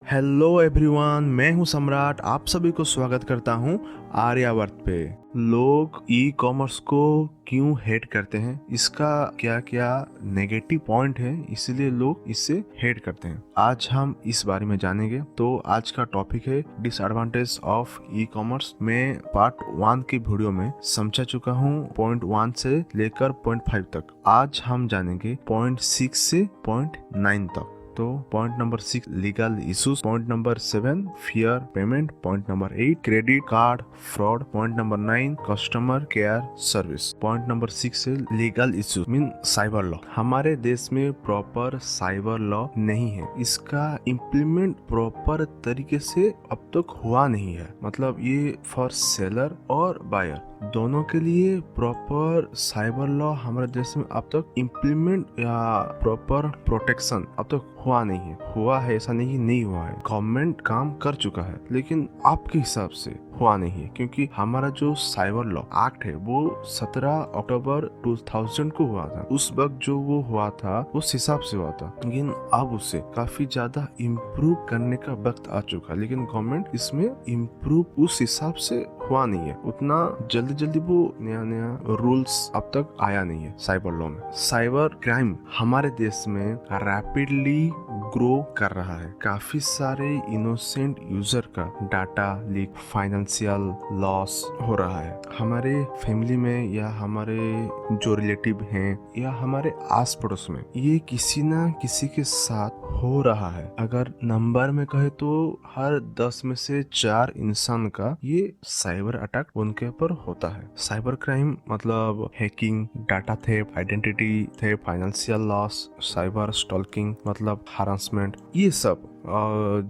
Hello everyone, मैं हूं सम्राट। आप सभी को स्वागत करता हूं आर्यावर्त पे। लोग ई कॉमर्स को क्यों हेट करते हैं, इसका क्या क्या नेगेटिव पॉइंट है, इसलिए लोग इससे हेट करते हैं, आज हम इस बारे में जानेंगे। तो आज का टॉपिक है डिसएडवांटेज ऑफ ई कॉमर्स। मैं पार्ट 1 की वीडियो में समझा चुका हूं पॉइंट 1 से लेकर पॉइंट 5 तक। आज हम जानेंगे पॉइंट 6 से पॉइंट 9 तक। तो point number 6 legal issues, point number 7 fair payment, point number 8 credit card fraud, point number 9 customer care service. Point number 6 है legal issues mean cyber law. हमारे देश में प्रॉपर साइबर लॉ नहीं है, इसका इम्प्लीमेंट प्रॉपर तरीके से अब तक हुआ नहीं है। मतलब ये फॉर सेलर और बायर दोनों के लिए प्रॉपर साइबर लॉ हमारे देश में अब तक इम्प्लीमेंट या प्रॉपर प्रोटेक्शन अब तक हुआ नहीं है। हुआ है ऐसा नहीं हुआ है, गवर्नमेंट काम कर चुका है, लेकिन आपके हिसाब से हुआ नहीं है, क्योंकि हमारा जो साइबर लॉ एक्ट है वो 17 अक्टूबर 2000 को हुआ था। उस वक्त जो वो हुआ था उस हिसाब से हुआ था, लेकिन अब उसे काफी ज्यादा इम्प्रूव करने का वक्त आ चुका है, लेकिन गवर्नमेंट इसमें इम्प्रूव उस हिसाब से हुआ नहीं है। उतना जल्दी वो नया रूल्स अब तक आया नहीं है साइबर लॉ में। साइबर क्राइम हमारे देश में रैपिडली ग्रो कर रहा है। काफी सारे इनोसेंट यूजर का डाटा लीक, फाइनेंशियल लॉस हो रहा है। हमारे फैमिली में या हमारे जो रिलेटिव हैं या हमारे आस पड़ोस में ये किसी ना किसी के साथ हो रहा है। अगर नंबर में कहे तो हर 10 में से 4 इंसान का ये साइबर अटैक उनके ऊपर होता है। साइबर क्राइम मतलब hacking, data theft, identity theft, financial loss, cyber stalking मतलब हरासमेंट, ये सब।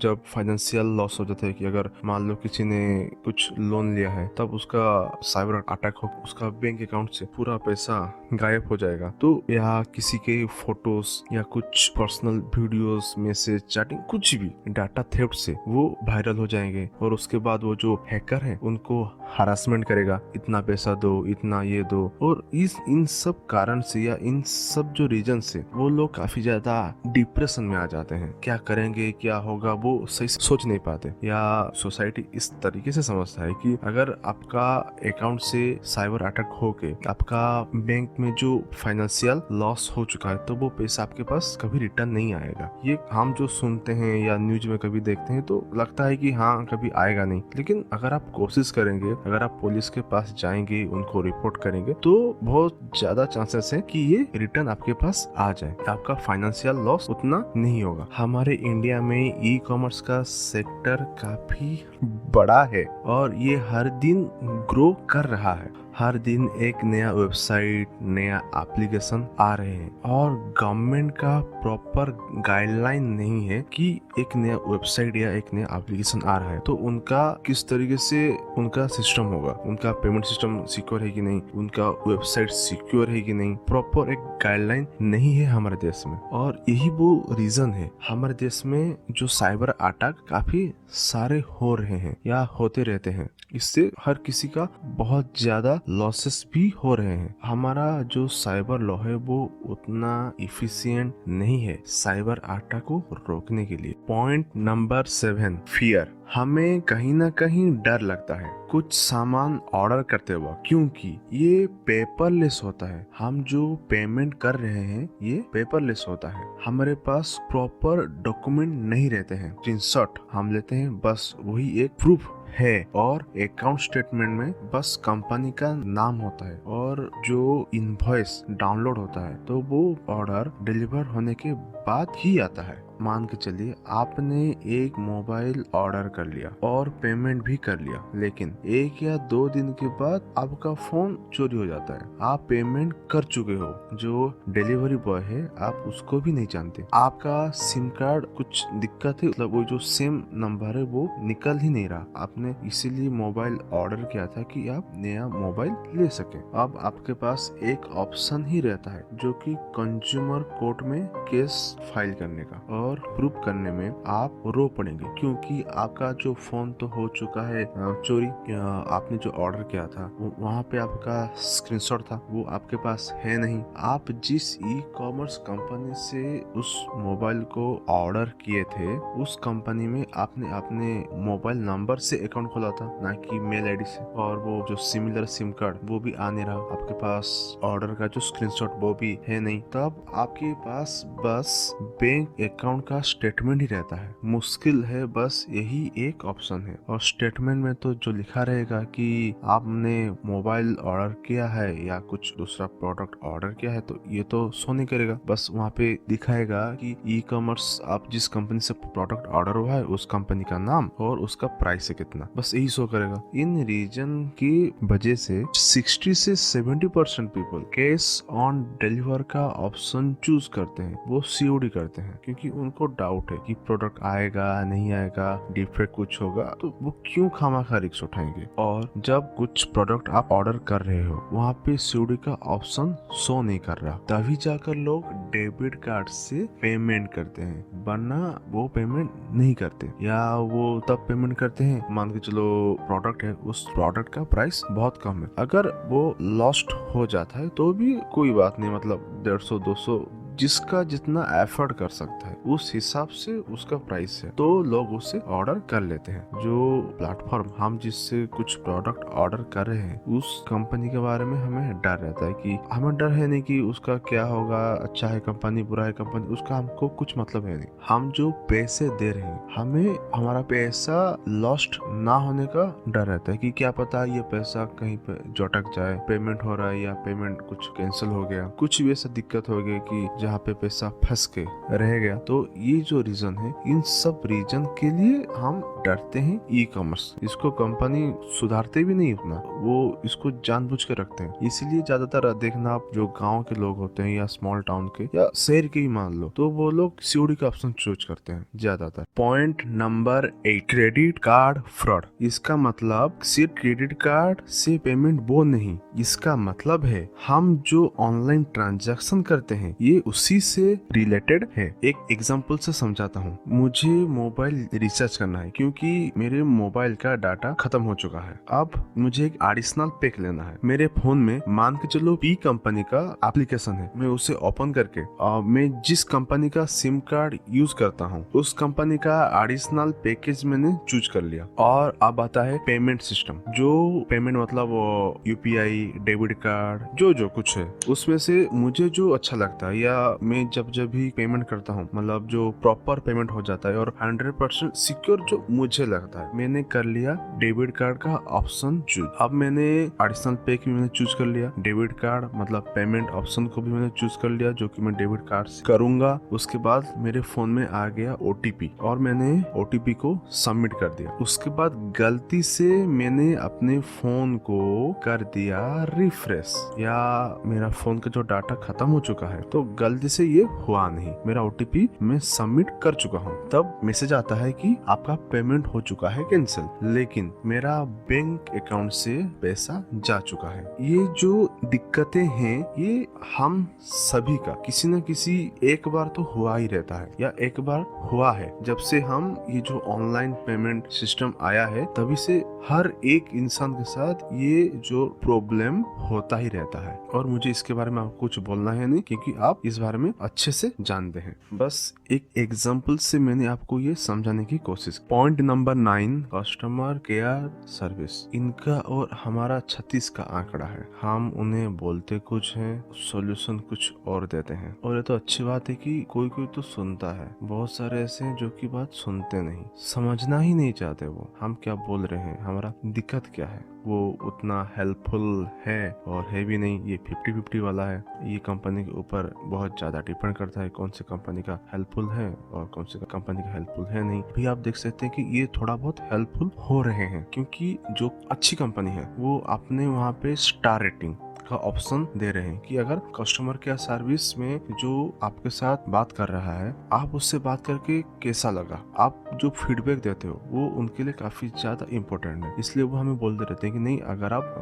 जब फाइनेंशियल लॉस हो जाता है कि अगर मान लो किसी ने कुछ लोन लिया है, तब उसका साइबर अटैक हो, उसका बैंक अकाउंट से पूरा पैसा गायब हो जाएगा। तो या किसी के फोटोज या कुछ पर्सनल वीडियोस, मैसेज, चैटिंग, कुछ भी डाटा थेफ्ट से वो वायरल हो जाएंगे, और उसके बाद वो जो हैकर है उनको हरासमेंट करेगा, इतना पैसा दो, इतना ये दो। और इन सब कारण से या इन सब जो रीजन से वो लोग काफी ज्यादा डिप्रेशन में आ जाते हैं। क्या करेंगे, क्या होगा, वो सही से सोच नहीं पाते। या सोसाइटी इस तरीके से समझता है कि अगर आपका अकाउंट से साइबर अटैक होके आपका बैंक में जो फाइनेंशियल लॉस हो चुका है, तो वो पैसा आपके पास कभी रिटर्न नहीं आएगा। ये हम जो सुनते हैं या न्यूज में कभी देखते हैं तो लगता है कि हाँ कभी आएगा नहीं, लेकिन अगर आप कोशिश करेंगे, अगर आप पुलिस के पास जाएंगे, उनको रिपोर्ट करेंगे, तो बहुत ज्यादा चांसेस है कि ये रिटर्न आपके पास आ जाए, आपका फाइनेंशियल लॉस उतना नहीं होगा। हमारे इंडिया में ई कॉमर्स का सेक्टर काफी बड़ा है और ये हर दिन ग्रो कर रहा है। हर दिन एक नया वेबसाइट, नया एप्लीकेशन आ रहे हैं, और गवर्नमेंट का प्रॉपर गाइडलाइन नहीं है कि एक नया वेबसाइट या एक नया एप्लीकेशन आ रहा है तो उनका किस तरीके से उनका सिस्टम होगा, उनका पेमेंट सिस्टम सिक्योर है कि नहीं, उनका वेबसाइट सिक्योर है कि नहीं, प्रॉपर एक गाइडलाइन नहीं है हमारे देश में। और यही वो रीजन है हमारे देश में जो साइबर अटैक काफी सारे हो रहे हैं या होते रहते हैं। इससे हर किसी का बहुत ज्यादा लॉसेस भी हो रहे हैं। हमारा जो साइबर लॉ है वो उतना इफिशिएंट नहीं है साइबर अटैक को रोकने के लिए। Point number 7 fear. हमें कहीं ना कहीं डर लगता है कुछ सामान ऑर्डर करते वक्त, क्योंकि ये पेपरलेस होता है। हम जो पेमेंट कर रहे हैं ये पेपरलेस होता है, हमारे पास प्रॉपर डॉक्यूमेंट नहीं रहते हैं। स्क्रीनशॉट हम लेते हैं, बस वही एक प्रूफ है, और अकाउंट स्टेटमेंट में बस कंपनी का नाम होता है, और जो इनवॉइस डाउनलोड होता है तो वो ऑर्डर डिलीवर होने के बाद ही आता है। मान के चलिए आपने एक मोबाइल ऑर्डर कर लिया और पेमेंट भी कर लिया, लेकिन 1 या 2 दिन के बाद आपका फोन चोरी हो जाता है। आप पेमेंट कर चुके हो, जो डिलीवरी बॉय है आप उसको भी नहीं जानते, आपका सिम कार्ड कुछ दिक्कत है, मतलब वो जो सिम नंबर है वो निकल ही नहीं रहा। आपने इसीलिए मोबाइल ऑर्डर किया था कि आप नया मोबाइल ले सके। अब आपके पास एक ऑप्शन ही रहता है जो कि कंज्यूमर कोर्ट में केस फाइल करने का, और प्रूव करने में आप रो पड़ेंगे, क्योंकि आपका जो फोन तो हो चुका है चोरी। आपने जो ऑर्डर किया था वहाँ पे आपका स्क्रीनशॉट था, वो आपके पास है नहीं। आप जिस ई कॉमर्स कंपनी से उस मोबाइल को ऑर्डर किए थे, उस कंपनी में आपने अपने मोबाइल नंबर से अकाउंट खोला था, ना कि मेल आईडी से। और वो जो सिमिलर सिम कार्ड वो भी आ नहीं रहा आपके पास, ऑर्डर का जो स्क्रीनशॉट वो भी है नहीं। तब आपके पास बस बैंक अकाउंट का स्टेटमेंट ही रहता है। मुश्किल है, बस यही एक ऑप्शन है। और स्टेटमेंट में तो जो लिखा रहेगा कि आपने मोबाइल ऑर्डर किया है या कुछ दूसरा प्रोडक्ट ऑर्डर किया है, तो ये तो शो नहीं करेगा। बस वहाँ पे दिखाएगा कि ई कॉमर्स आप जिस कंपनी से प्रोडक्ट ऑर्डर हुआ है उस कंपनी का नाम और उसका प्राइस है कितना, बस यही शो करेगा। इन रीजन की वजह से 60 से 70% पीपल कैश ऑन डिलीवर का ऑप्शन चूज करते हैं, वो सीओडी करते हैं, क्योंकि उनको डाउट है कि प्रोडक्ट आएगा नहीं आएगा, डिफेक्ट कुछ होगा, तो वो क्यों खामाखा रिस्क उठाएंगे। और जब कुछ प्रोडक्ट आप ऑर्डर कर रहे हो वहाँ पे सीओडी का ऑप्शन शो नहीं कर रहा, तभी जाकर लोग डेबिट कार्ड से पेमेंट करते हैं, वरना वो पेमेंट नहीं करते। या वो तब पेमेंट करते हैं, मान के चलो प्रोडक्ट है, उस प्रोडक्ट का प्राइस बहुत कम है, अगर वो लॉस्ट हो जाता है तो भी कोई बात नहीं, मतलब 150 200 जिसका जितना एफर्ट कर सकता है उस हिसाब से उसका प्राइस है, तो लोग उससे ऑर्डर कर लेते हैं। जो प्लेटफॉर्म हम जिससे कुछ प्रोडक्ट ऑर्डर कर रहे हैं उस कंपनी के बारे में हमें डर रहता है, कि हमें डर है नहीं कि उसका क्या होगा, अच्छा है कंपनी बुरा है कंपनी, उसका हमको कुछ मतलब है नहीं। हम जो पैसे दे रहे हैं हमें हमारा पैसा लॉस्ट ना होने का डर रहता है, कि क्या पता ये पैसा कहीं पे झटक जाए, पेमेंट हो रहा है या पेमेंट कुछ कैंसिल हो गया, कुछ भी ऐसा दिक्कत हो गई कि जहाँ पे पैसा फंस के रह गया। तो ये जो रीजन है, इन सब रीजन के लिए हम डरते हैं ई कॉमर्स। इसको कंपनी सुधारते भी नहीं उतना, वो इसको जानबूझ के रखते हैं। इसीलिए ज्यादातर देखना आप जो गांव के लोग होते हैं या स्मॉल टाउन के या शहर के ही मान लो, तो वो लोग सीओडी का ऑप्शन चूज करते हैं ज्यादातर। Point number 8, credit card fraud. इसका मतलब सिर्फ क्रेडिट कार्ड से पेमेंट वो नहीं, इसका मतलब है हम जो ऑनलाइन ट्रांजैक्शन करते हैं ये उसी से रिलेटेड है। एक एग्जांपल से समझाता हूँ। मुझे मोबाइल रिचार्ज करना है क्योंकि मेरे मोबाइल का डाटा खत्म हो चुका है। अब मुझे एक एडिशनल पैक लेना है। मेरे फोन में मान के चलो पी कंपनी का एप्लीकेशन है, मैं उसे ओपन करके मैं जिस कंपनी का सिम कार्ड यूज करता हूँ उस कंपनी का एडिशनल पैकेज मैंने चूज कर लिया। और अब आता है पेमेंट सिस्टम। जो पेमेंट मतलब यूपीआई, डेबिट कार्ड, जो कुछ है उसमें से मुझे जो अच्छा लगता है, या मैं जब भी पेमेंट करता हूँ मतलब जो प्रॉपर पेमेंट हो जाता है और 100% सिक्योर जो मुझे लगता है, मैंने कर लिया डेबिट कार्ड का ऑप्शन चूज। अब मैंने एडिशनल पे की मैंने चूज कर लिया, डेबिट कार्ड मतलब पेमेंट ऑप्शन को भी मैंने चूज कर लिया, जो कि मैं डेबिट कार्ड से करूंगा। उसके बाद मेरे फोन में आ गया ओटीपी और मैंने ओटीपी को सबमिट कर दिया। उसके बाद गलती से मैंने अपने फोन को कर दिया रिफ्रेश, या मेरा फोन का जो डाटा खत्म हो चुका है, तो गलती से ये हुआ नहीं, मेरा ओटीपी मैं सबमिट कर चुका हूँ। तब मैसेज आता है कि आपका पेमेंट हो चुका है कैंसिल, लेकिन मेरा बैंक अकाउंट से पैसा जा चुका है। ये जो दिक्कतें हैं ये हम सभी का किसी न किसी एक बार तो हुआ ही रहता है, या एक बार हुआ है। जब से हम ये जो ऑनलाइन पेमेंट सिस्टम आया है तभी से हर एक इंसान के साथ ये जो प्रॉब्लम होता ही रहता है। और मुझे इसके बारे में आपको कुछ बोलना है नहीं, क्योंकि आप इस बारे में अच्छे से जानते हैं। बस एक एग्जांपल से मैंने आपको ये समझाने की कोशिश। Point number 9, customer care service. इनका और हमारा 36 का आंकड़ा है। हम उन्हें बोलते कुछ है, सॉल्यूशन कुछ और देते हैं। और ये तो अच्छी बात है कि कोई कोई तो सुनता है, बहुत सारे ऐसे हैं जो की बात सुनते नहीं, समझना ही नहीं चाहते वो हम क्या बोल रहे हैं, हमारा दिक्कत क्या है। वो उतना हेल्पफुल है और है भी नहीं, ये 50-50 वाला है। ये कंपनी के ऊपर बहुत ज्यादा डिपेंड करता है कौन सी कंपनी का हेल्पफुल है और कौन सी कंपनी का हेल्पफुल है नहीं। भी आप देख सकते हैं कि ये थोड़ा बहुत हेल्पफुल हो रहे हैं, क्योंकि जो अच्छी कंपनी है वो अपने वहाँ पे स्टार रेटिंग का ऑप्शन दे रहे हैं कि अगर कस्टमर केयर सर्विस में जो आपके साथ बात कर रहा है, आप उससे बात करके कैसा लगा, आप जो फीडबैक देते हो वो उनके लिए काफी ज्यादा इम्पोर्टेंट है। इसलिए वो हमें बोलते रहते हैं कि नहीं, अगर आप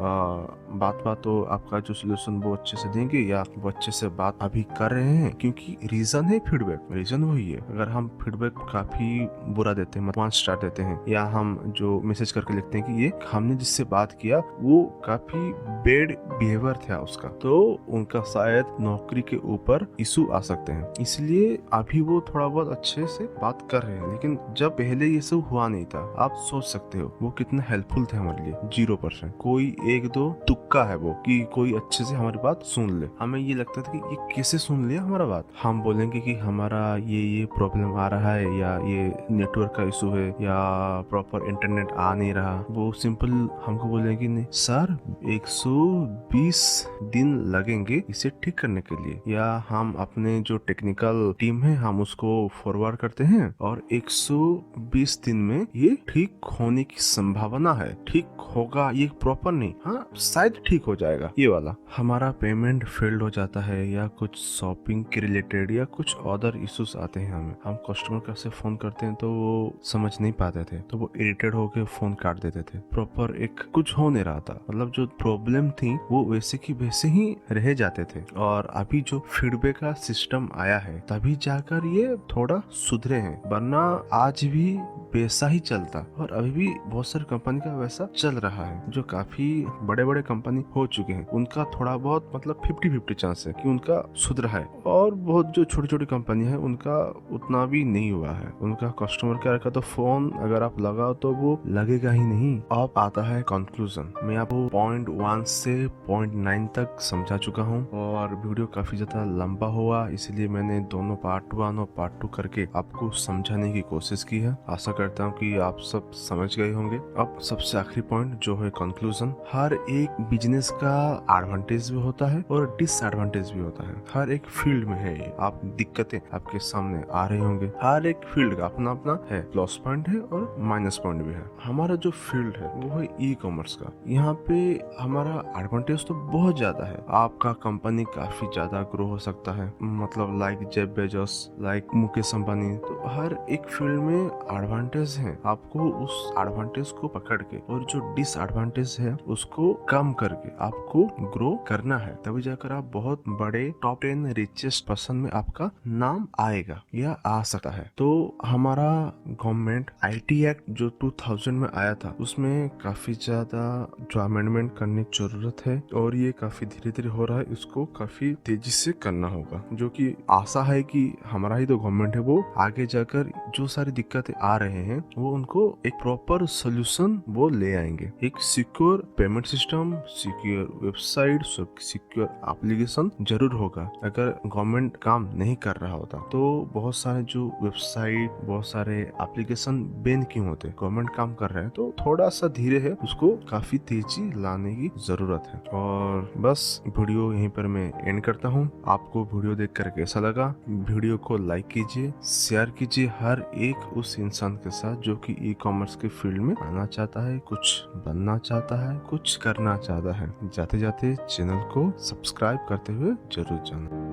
बात तो आपका जो सोल्यूशन वो अच्छे से देंगे या वो अच्छे से बात अभी कर रहे हैं, क्योंकि रीजन है फीडबैक, रीजन वही है। अगर हम फीडबैक काफी बुरा देते हैं, 1 स्टार देते हैं, या हम जो मैसेज करके लिखते हैं कि ये हमने जिससे बात किया वो काफी बैड बिहेवियर था उसका, तो उनका शायद नौकरी के ऊपर इशू आ सकते हैं। इसलिए अभी वो थोड़ा बहुत अच्छे से बात कर रहे हैं, लेकिन जब पहले ये सब हुआ नहीं था, आप सोच सकते हो वो कितना हेल्पफुल थे हमारे लिए। 0%, कोई 1-2 तुक्का है वो कि कोई अच्छे से हमारी बात सुन ले। हमें ये लगता था कि ये कैसे सुन लिया हमारा बात। हम बोलेंगे कि हमारा ये प्रॉब्लम आ रहा है, या ये नेटवर्क का इशू है, या प्रॉपर इंटरनेट आ नहीं रहा। वो सिंपल हमको बोलेंगे कि नहीं सर 120 दिन लगेंगे इसे ठीक करने के लिए, या हम अपने जो टेक्निकल टीम है हम उसको फॉरवर्ड करते हैं और 120 दिन में ये ठीक होने की संभावना है। ठीक होगा ये प्रॉपर नहीं, हाँ शायद ठीक हो जाएगा ये वाला। हमारा पेमेंट फेल्ड हो जाता है, या कुछ शॉपिंग के रिलेटेड या कुछ अदर इश्यूज आते हैं, हम कस्टमर केयर से फोन करते हैं तो वो समझ नहीं पाते थे, तो वो इरिटेट होके फोन काट देते थे। प्रॉपर एक कुछ हो नहीं रहा था, मतलब जो प्रॉब्लम थी वो वैसे की वैसे ही रह जाते थे। और अभी जो फीडबैक का सिस्टम आया है तभी जाकर ये थोड़ा सुधरे हैं, वरना आज भी वैसा ही चलता। और अभी भी बहुत सारी कंपनी का वैसा चल रहा है। जो काफी बड़े बड़े कंपनी हो चुके हैं उनका थोड़ा बहुत मतलब 50-50 चांस है कि उनका सुधरा है, और बहुत जो छोटी छोटी कंपनी है उनका उतना भी नहीं हुआ है। उनका कस्टमर केयर का तो फोन अगर आप लगाओ तो वो लगेगा ही नहीं। अब आता है कंक्लूजन। मैं आपको पॉइंट 1 से पॉइंट 9 तक समझा चुका हूँ, और वीडियो काफी ज्यादा लंबा हुआ, इसलिए मैंने दोनों पार्ट 1 और पार्ट 2 करके आपको समझाने की कोशिश की है। आशा करता हूँ कि आप सब समझ गए होंगे। अब सबसे आखिरी पॉइंट जो है कंक्लूजन। हर एक बिजनेस का एडवांटेज भी होता है और डिसएडवांटेज भी होता है। हर एक फील्ड में है ये। आप दिक्कतें आपके सामने आ रहे होंगे। हर एक फील्ड का अपना अपना है, प्लस पॉइंट है और माइनस पॉइंट भी है। हमारा जो फील्ड है वो है ई कॉमर्स का। यहाँ पे हमारा एडवांटेज तो बहुत ज्यादा है। आपका कंपनी काफी ज्यादा ग्रो हो सकता है, मतलब like Jeff Bezos, like Mukesh Ambani. तो हर एक फील्ड में एडवांटेज है। आपको उस एडवांटेज को पकड़ के और जो डिसएडवांटेज है उसको कम करके आपको ग्रो करना है, तभी जाकर आप बहुत बड़े टॉप 10 रिचेस्ट पर्सन में आपका नाम आएगा या आ सकता है। तो हमारा गवर्नमेंट आईटी एक्ट जो 2000 में आया था उसमें काफी ज्यादा जो अमेंडमेंट करने की जरूरत है, और ये काफी धीरे धीरे हो रहा है। इसको काफी तेजी से करना होगा, जो कि आशा है कि हमारा ही तो गवर्नमेंट है वो आगे जाकर जो सारी दिक्कतें आ रहे हैं वो उनको एक प्रॉपर सोल्यूशन वो ले आएंगे। एक secure payment system, secure website, secure application जरूर होगा। अगर गवर्नमेंट काम नहीं कर रहा होता तो बहुत सारे जो वेबसाइट, बहुत सारे एप्लीकेशन बैन क्यों होते। गवर्नमेंट काम कर रहे हैं तो थोड़ा सा धीरे है, उसको काफी तेजी लाने की जरूरत है। और बस वीडियो यहीं पर मैं एंड करता हूँ। आपको वीडियो देखकर कैसा लगा? वीडियो को लाइक कीजिए, शेयर कीजिए हर एक उस इंसान के साथ जो कि ई कॉमर्स के फील्ड में आना चाहता है, कुछ बनना चाहता है, कुछ करना चाहता है। जाते जाते चैनल को सब्सक्राइब करते हुए जरूर जाना।